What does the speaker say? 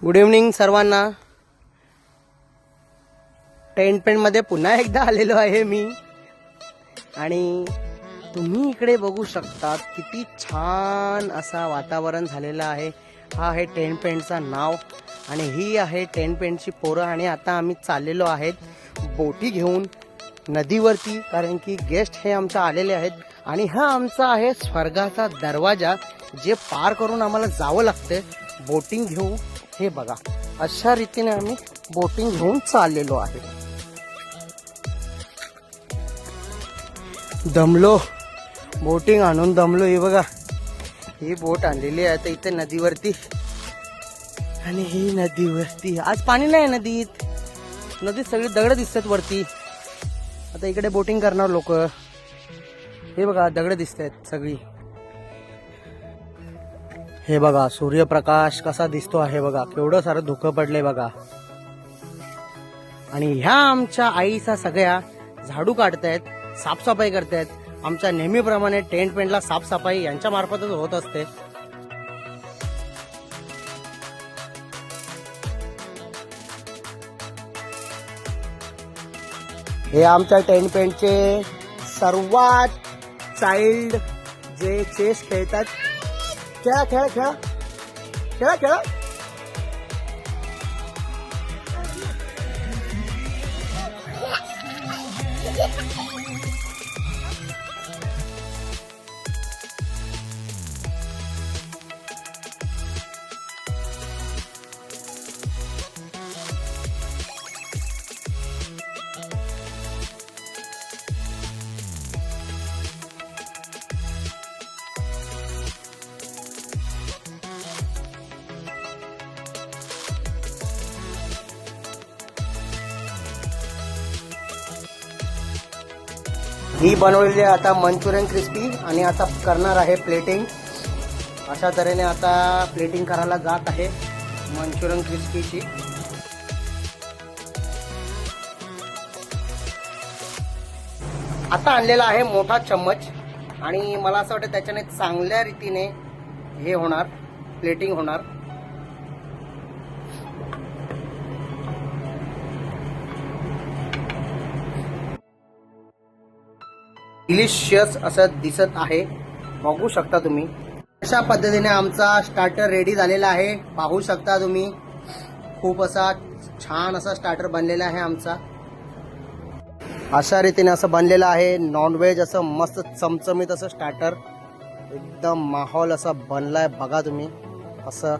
Good evening सर्वांना. Tent पेंटमध्ये पुन्हा एकदा आलेलो आहे मी आणि तुम्ही इकडे बघू शकता किती छान असा वातावरण झालेलं आहे. हा आहे टेंट पेंटचा नाव आणि ही आहे टेंट पेंटची पोरं आणि आता आम्ही चाललेलो आहेत बोटी घेऊन नदीवरती, कारण की गेस्ट हे आमचे आलेले आहेत आणि हा आमचा आहे स्वर्गाचा दरवाजा जे पार करून आम्हाला जावं लागते बोटिंग घेऊन. हे बघा, अशा रीतीने आम्ही बोटिंग घेऊन चाललेलो आहे. दमलो, बोटिंग आणून दमलो. हे बघा, ही बोट आणलेली आहे आता इथे नदीवरती आणि ही नदीवरती आज पाणी नाही नदीत. नदीत सगळी दगड दिसतात वरती. आता इकडे बोटिंग करणार लोक. हे बघा, दगड दिसत आहेत सगळी. हे बघा, सूर्यप्रकाश कसा दिसतो आहे बघा, केवढं सारं धुकं पडलंय बघा. आणि ह्या आमच्या आईचा सगळ्या झाडू काढतायत, साफसफाई करतायत. आमच्या नेहमीप्रमाणे टेंट पेंटला साफसफाई यांच्या मार्फतच होत असते. हे आमच्या टेंट पेंटचे सर्वात चाइल्ड जे चेस खेळतात. खेळा खेळा खेळा खेळा खेळा. ही बनवलेली आहे आता मंचुरियन क्रिस्पी आणि आता करणार आहे प्लेटिंग. अशा तऱ्हेने आता प्लेटिंग करायला जात आहे मंचुरियन क्रिस्पीची. आता आणलेला आहे मोठा चम्मच आणि मला असं वाटतं त्याच्याने चांगल्या रीतीने हे होणार, प्लेटिंग होणार. डिलिशियस असं दिसत आहे, बघू शकता तुम्ही. अशा पद्धतीने आमचा स्टार्टर रेडी झालेला आहे, पाहू शकता तुम्ही. खूप असा छान असा स्टार्टर बनलेला आहे आमचा. अशा रीतीने असं बनलेलं आहे नॉनव्हेज असं मस्त चमचमीत असं स्टार्टर. एकदम माहोल असा बनलाय बघा तुम्ही. असं